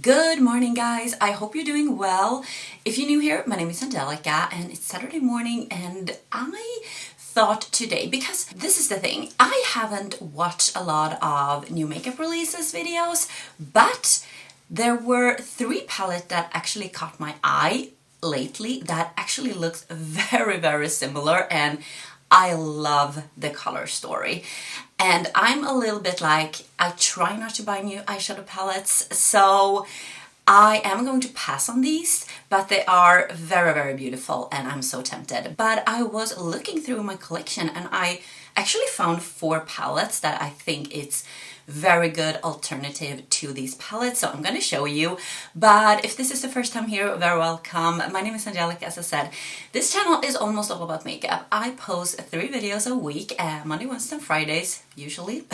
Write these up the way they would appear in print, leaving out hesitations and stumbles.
Good morning, guys. I hope you're doing well. If you're new here, my name is Angelica and it's Saturday morning, and I thought today, because this is the thing, I haven't watched a lot of new makeup releases videos, but there were 3 palettes that actually caught my eye lately that actually looks very similar, and I love the color story. And I'm a little bit like, I try not to buy new eyeshadow palettes, so I am going to pass on these, but they are very beautiful and I'm so tempted. But I was looking through my collection and I actually found 4 palettes that I think it's very good alternative to these palettes, so I'm going to show you. But if this is the first time here, very welcome. My name is Angelica, as I said. This channel is almost all about makeup. I post 3 videos a week, Monday, Wednesday, and Fridays, usually.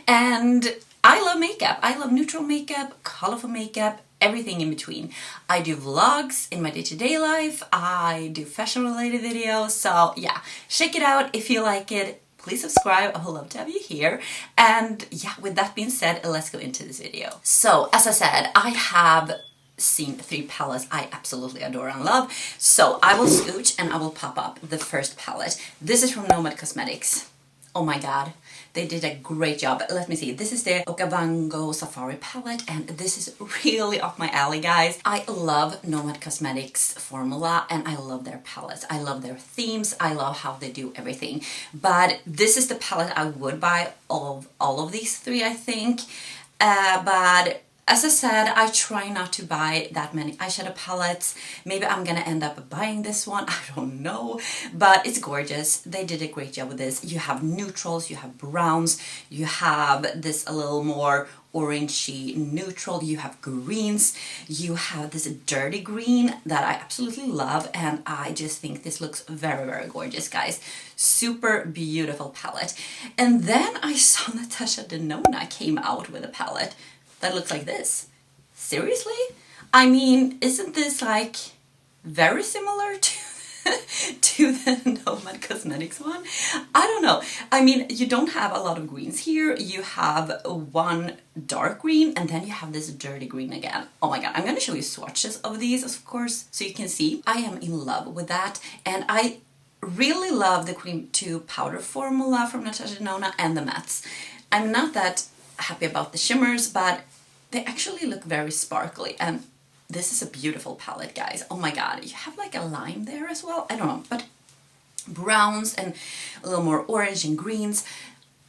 And I love makeup. I love neutral makeup, colorful makeup, everything in between. I do vlogs in my day-to-day life. I do fashion-related videos. So yeah, check it out if you like it. Please subscribe, I would love to have you here. And yeah, with that being said, let's go into this video. So, as I said, I have seen 3 palettes I absolutely adore and love. So I will scooch and I will pop up the first palette. This is from Nomad Cosmetics. Oh my god, they did a great job. Let me see, this is the Okavango Safari palette, and this is really up my alley, guys. I love Nomad Cosmetics formula and I love their palettes. I love their themes. I love how they do everything. But this is the palette I would buy all of these 3, I think. But as I said, I try not to buy that many eyeshadow palettes. Maybe I'm gonna end up buying this one, I don't know. But it's gorgeous. They did a great job with this. You have neutrals, you have browns, you have this a little more orangey neutral, you have greens, you have this dirty green that I absolutely love, and I just think this looks very gorgeous, guys. Super beautiful palette. And then I saw Natasha Denona came out with a palette that looks like this. Seriously? I mean, isn't this like very similar to the Nomad Cosmetics one? I don't know. I mean, you don't have a lot of greens here. You have one dark green and then you have this dirty green again. Oh my god, I'm gonna show you swatches of these, of course, so you can see. I am in love with that, and I really love the cream to powder formula from Natasha Denona and the mattes. I'm not that happy about the shimmers, but they actually look very sparkly, and this is a beautiful palette, guys. Oh my god, you have like a lime there as well, I don't know, but browns and a little more orange and greens.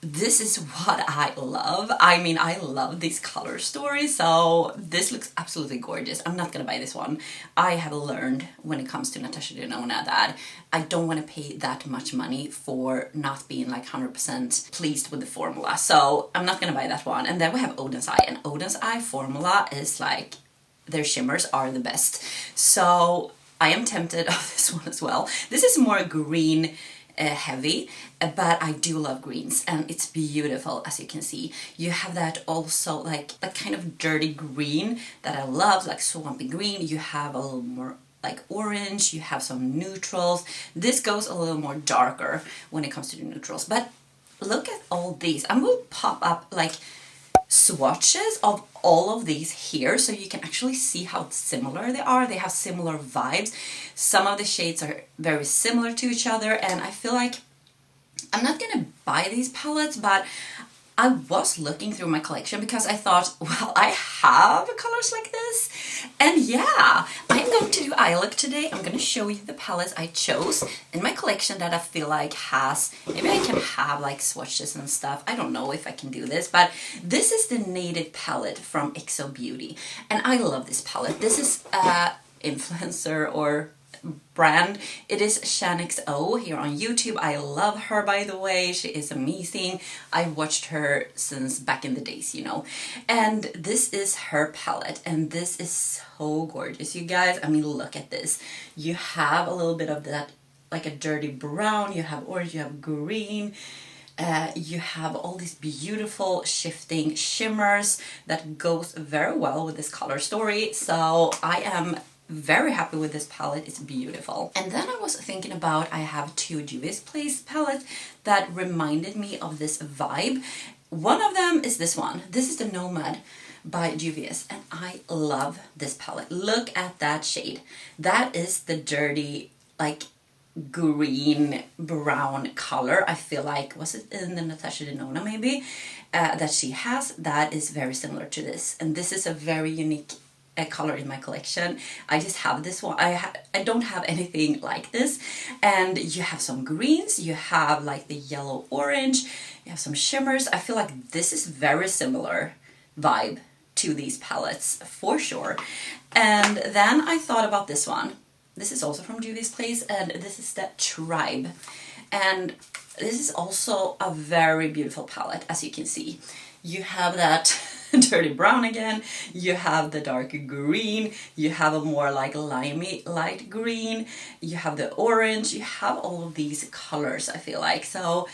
This is what I love. I mean, I love these color stories, so this looks absolutely gorgeous. I'm not gonna buy this one. I have learned when it comes to Natasha Denona that I don't want to pay that much money for not being like 100% pleased with the formula, so I'm not gonna buy that one. And then we have Odin's Eye, and Odin's Eye formula is like, their shimmers are the best. So I am tempted of this one as well. This is more green heavy, but I do love greens and it's beautiful, as you can see. You have that also like a kind of dirty green that I love, like swampy green. You have a little more like orange, you have some neutrals. This goes a little more darker when it comes to the neutrals, but look at all these. I'm going to pop up like swatches of all of these here so you can actually see how similar they are. They have similar vibes. Some of the shades are very similar to each other, and I feel like I'm not gonna buy these palettes, but I was looking through my collection because I thought, well, I have colors like this, and yeah, I'm going to do eye look today. I'm going to show you the palettes I chose in my collection that I feel like has, maybe I can have like swatches and stuff. I don't know if I can do this, but this is the Native palette from XO Beauty, and I love this palette. This is influencer or brand. It is XO here on YouTube. I love her, by the way. She is amazing. I've watched her since back in the days, you know. And this is her palette, and this is so gorgeous, you guys. I mean, look at this. You have a little bit of that, like a dirty brown. You have orange, you have green. You have all these beautiful shifting shimmers that goes very well with this color story. So I am very happy with this palette. It's beautiful. And then I was thinking about, I have 2 Juvia's Place palettes that reminded me of this vibe. One of them is this one. This is the Nomad by Juvia's, and I love this palette. Look at that shade. That is the dirty, like, green brown color. I feel like, was it in the Natasha Denona maybe, that she has, that is very similar to this, and this is a very unique color in my collection. I just have this one. I don't have anything like this. And you have some greens, you have like the yellow orange, you have some shimmers. I feel like this is very similar vibe to these palettes for sure. And then I thought about this one. This is also from Juvia's Place, and this is the Tribe. And this is also a very beautiful palette, as you can see. You have that dirty brown again, you have the dark green, you have a more like limey light green, you have the orange, you have all of these colors, I feel like. So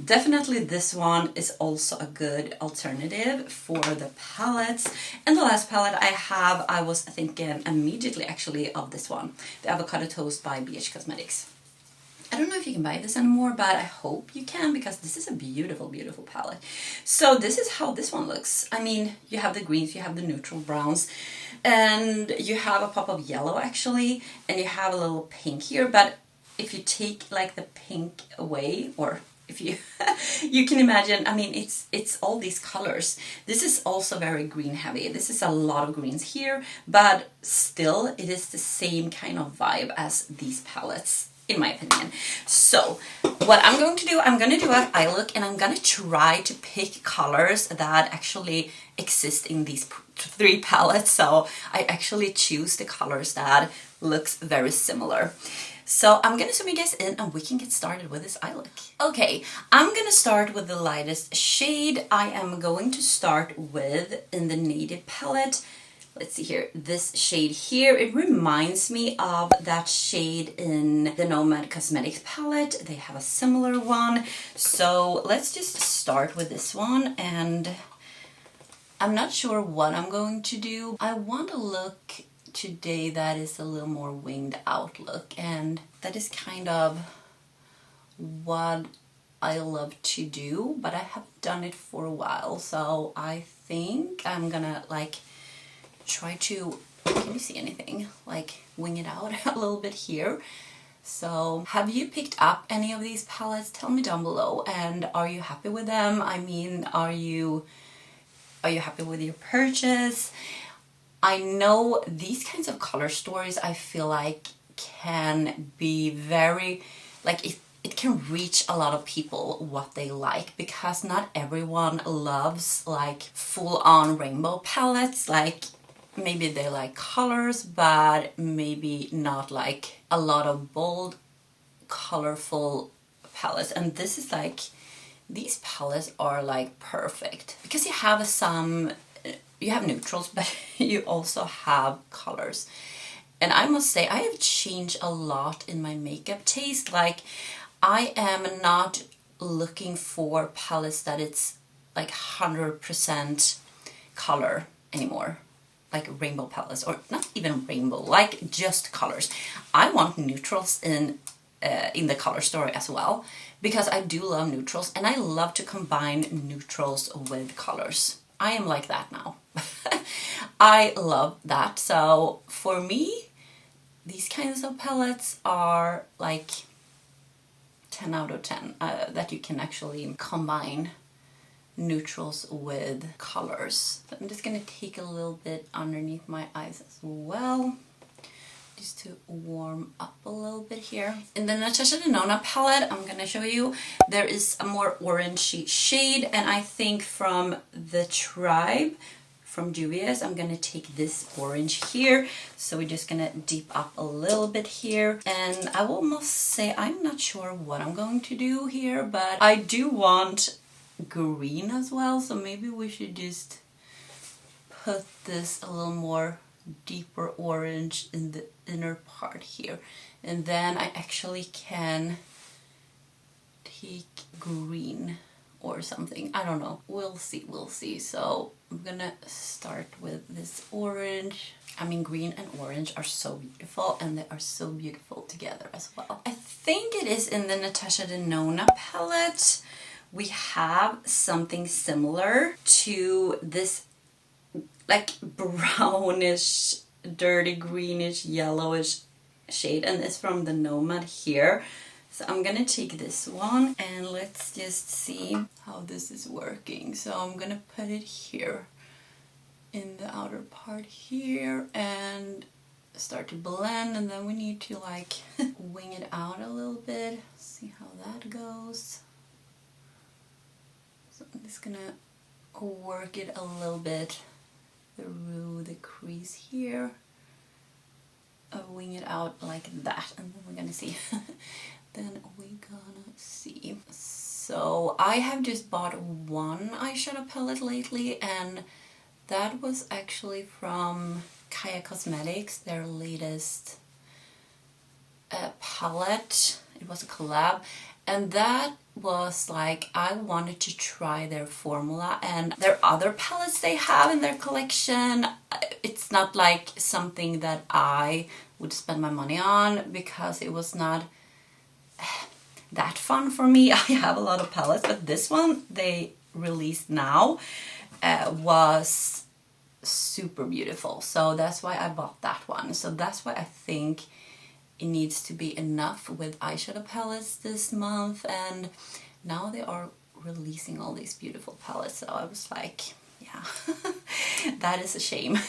definitely this one is also a good alternative for the palettes. And the last palette I have, I was thinking immediately actually of this one, the Avocado Toast by BH Cosmetics. I don't know if you can buy this anymore, but I hope you can, because this is a beautiful, beautiful palette. So this is how this one looks. I mean, you have the greens, you have the neutral browns, and you have a pop of yellow actually, and you have a little pink here. But if you take like the pink away, or if you you can imagine, I mean, it's all these colors. This is also very green heavy. This is a lot of greens here, but still it is the same kind of vibe as these palettes, in my opinion. So what I'm going to do, I'm going to do an eye look, and I'm going to try to pick colors that actually exist in these three palettes. So I actually choose the colors that looks very similar. So I'm going to zoom you guys in and we can get started with this eye look. Okay, I'm going to start with the lightest shade. I am going to start with, in the Native palette, let's see here, this shade here. It reminds me of that shade in the Nomad Cosmetics palette. They have a similar one. So let's just start with this one, and I'm not sure what I'm going to do. I want a look today that is a little more winged out look, and that is kind of what I love to do, but I haven't done it for a while. So I think I'm gonna like try to, can you see anything, like wing it out a little bit here. So have you picked up any of these palettes? Tell me down below, and are you happy with them? I mean, are you happy with your purchase? I know these kinds of color stories, I feel like, can be very, like, it can reach a lot of people what they like, because not everyone loves like full-on rainbow palettes. Like, maybe they like colors, but maybe not like a lot of bold, colorful palettes. And this is like, these palettes are like perfect, because you have some, you have neutrals, but you also have colors. And I must say, I have changed a lot in my makeup taste. Like, I am not looking for palettes that it's like 100% color anymore. Like rainbow palettes, or not even rainbow, like just colors. I want neutrals in the color story as well, because I do love neutrals, and I love to combine neutrals with colors. I am like that now. I love that. So for me, these kinds of palettes are like 10 out of 10, that you can actually combine neutrals with colors. So I'm just gonna take a little bit underneath my eyes as well, just to warm up a little bit here. In the Natasha Denona palette, I'm gonna show you, there is a more orangey shade, and I think from the Tribe, from Juvia's, I'm gonna take this orange here. So we're just gonna deep up a little bit here. And I will almost say, I'm not sure what I'm going to do here, but I do want green as well. So maybe we should just put this a little more deeper orange in the inner part here. And then I actually can take green or something. I don't know. We'll see. So I'm gonna start with this orange. I mean, green and orange are so beautiful, and they are so beautiful together as well. I think it is in the Natasha Denona palette. We have something similar to this like brownish, dirty greenish, yellowish shade, and it's from the Nomad here. So I'm gonna take this one and let's just see how this is working. So I'm gonna put it here in the outer part here and start to blend, and then we need to like wing it out a little bit. See how that goes. So I'm just gonna work it a little bit through the crease here. Wing it out like that, and then we're gonna see. Then we're gonna see. So I have just bought one eyeshadow palette lately, and that was actually from Kaya Cosmetics, their latest palette. It was a collab, and that was like, I wanted to try their formula and their other palettes they have in their collection. It's not like something that I would spend my money on because it was not that fun for me. I have a lot of palettes, but this one they released now was super beautiful, so that's why I bought that one. So that's why I think it needs to be enough with eyeshadow palettes this month, and now they are releasing all these beautiful palettes, so I was like, yeah, that is a shame.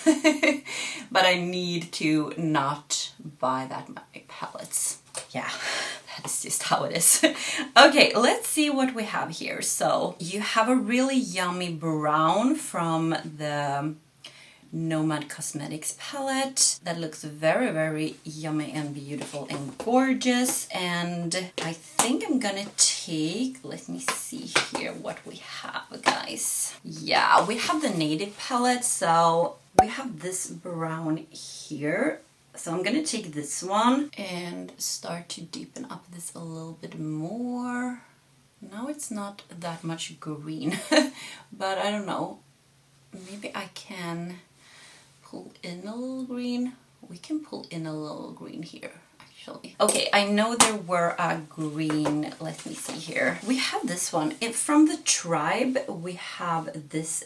But I need to not buy that many palettes. Yeah, that is just how it is. Okay, let's see what we have here. So you have a really yummy brown from the Nomad Cosmetics palette that looks very, very yummy and beautiful and gorgeous. And I think I'm gonna take, let me see here what we have, guys. Yeah, we have the Native palette, so we have this brown here. So I'm gonna take this one and start to deepen up this a little bit more. Now it's not that much green, but I don't know, maybe I can pull in a little green. We can pull in a little green here, actually. Okay, I know there were a green, let me see here. We have this one. From the Tribe, we have this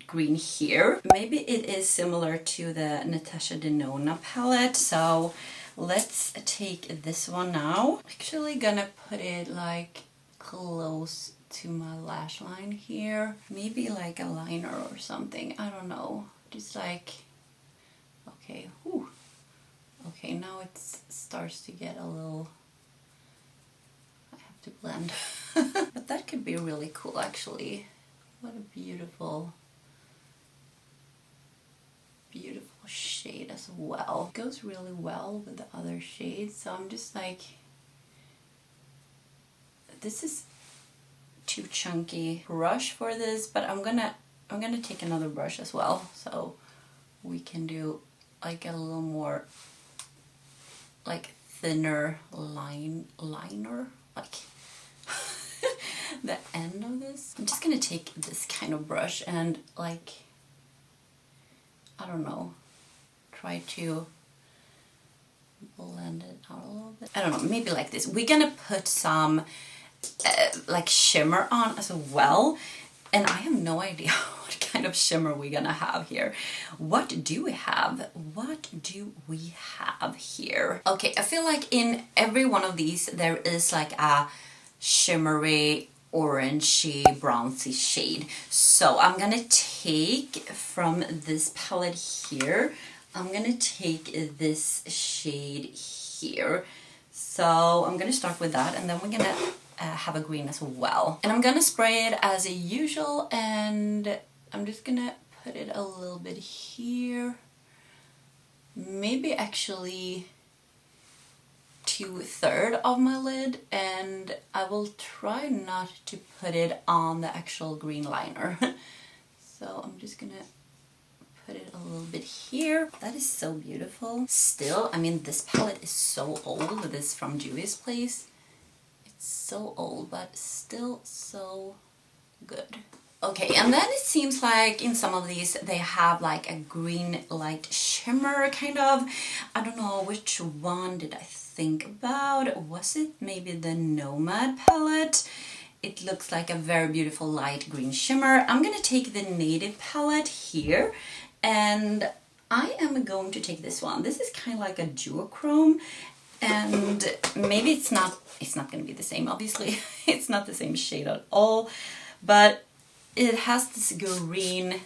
green here. Maybe it is similar to the Natasha Denona palette, so let's take this one now. Actually gonna put it like close to my lash line here. Maybe like a liner or something, I don't know. Just like, okay, whew. Okay, now it starts to get a little, I have to blend. But that could be really cool, actually. What a beautiful shade as well. It goes really well with the other shades, so I'm just like, this is too chunky brush for this, but I'm gonna take another brush as well, so we can do like a little more like thinner liner, like the end of this. I'm just gonna take this kind of brush and like, I don't know, try to blend it out a little bit. I don't know, maybe like this. We're gonna put some like shimmer on as well, and I have no idea what kind of shimmer we're gonna have here. What do we have? What do we have here? Okay, I feel like in every one of these there is like a shimmery, orangey, bronzy shade. So I'm gonna take from this palette here, I'm gonna take this shade here. So I'm gonna start with that, and then we're gonna have a green as well. And I'm gonna spray it as usual, and I'm just gonna put it a little bit here. Maybe actually 2/3 of my lid, and I will try not to put it on the actual green liner. So I'm just gonna put it a little bit here. That is so beautiful. Still, I mean, this palette is so old. This is from Juvia's place. It's so old, but still so good. Okay, and then it seems like in some of these they have like a green light shimmer kind of. I don't know which one did I think about. Was it maybe the Nomad palette? It looks like a very beautiful light green shimmer. I'm gonna take the Native palette here, And I am going to take this one. This is kind of like a duochrome, and maybe it's not going to be the same, obviously. It's not the same shade at all, but it has this green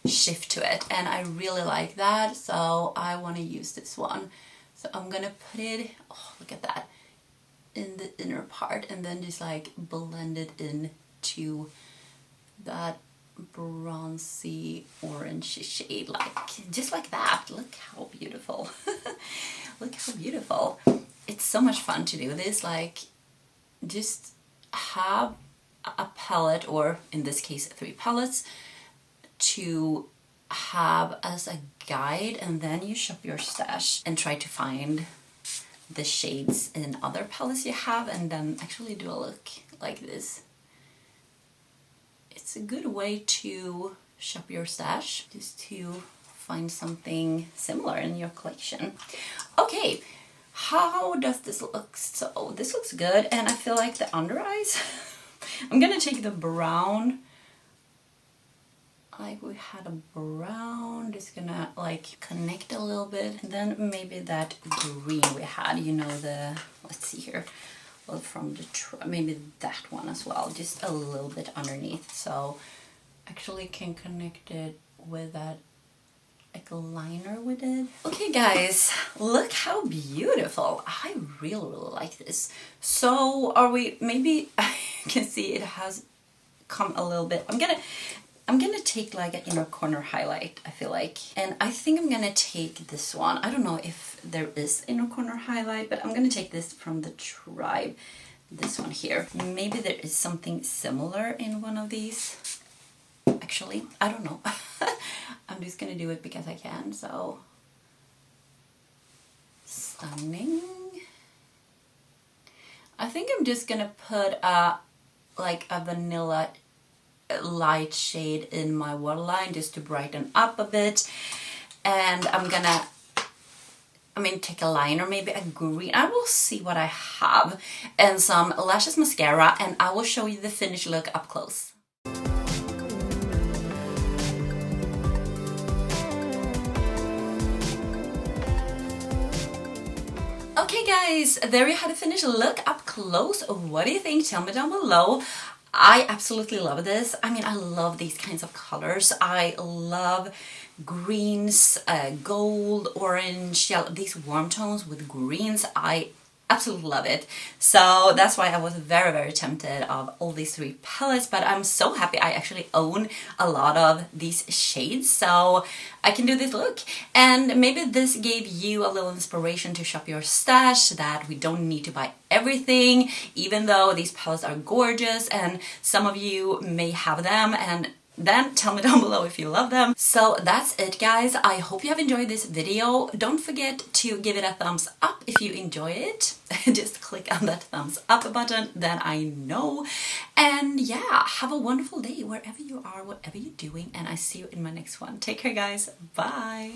shift to it, and I really like that, so I want to use this one. So I'm gonna put it, oh, look at that, in the inner part, and then just like blend it into that bronzy orange shade, like just like that. Look how beautiful. Look how beautiful. It's so much fun to do this, like just have a palette, or in this case 3 palettes, to have as a guide, and then you shop your stash and try to find the shades in other palettes you have, and then actually do a look like this. It's a good way to shop your stash, just to find something similar in your collection. Okay, how does this look? So this looks good, and I feel like the under eyes, I'm gonna take the brown, like we had a brown, just gonna like connect a little bit, and then maybe that green we had, you know, the, let's see here, well, from the maybe that one as well, just a little bit underneath, so actually can connect it with that like liner we did. Okay guys, look how beautiful. I really like this. So are we, maybe you can see it has come a little bit. I'm gonna take like an inner corner highlight, I feel like. And I think I'm gonna take this one. I don't know if there is inner corner highlight, but I'm gonna take this from the Tribe. This one here. Maybe there is something similar in one of these. Actually, I don't know. I'm just gonna do it because I can, so. Stunning. I think I'm just gonna put like a vanilla light shade in my waterline just to brighten up a bit, and I'm gonna take a liner, maybe a green, I will see what I have, and some lashes mascara, and I will show you the finished look up close. Okay guys, there you have the finished look up close. What do you think? Tell me down below. I absolutely love this. I mean, I love these kinds of colors. I love greens, gold, orange, yellow, these warm tones with greens. I absolutely love it. So that's why I was very, very tempted of all these 3 palettes, but I'm so happy I actually own a lot of these shades, so I can do this look. And maybe this gave you a little inspiration to shop your stash, that we don't need to buy everything, even though these palettes are gorgeous and some of you may have them, and then tell me down below if you love them. So that's it guys. I hope you have enjoyed this video. Don't forget to give it a thumbs up if you enjoy it. Just click on that thumbs up button, then I know. And yeah, have a wonderful day wherever you are, whatever you're doing, and I see you in my next one. Take care guys. Bye.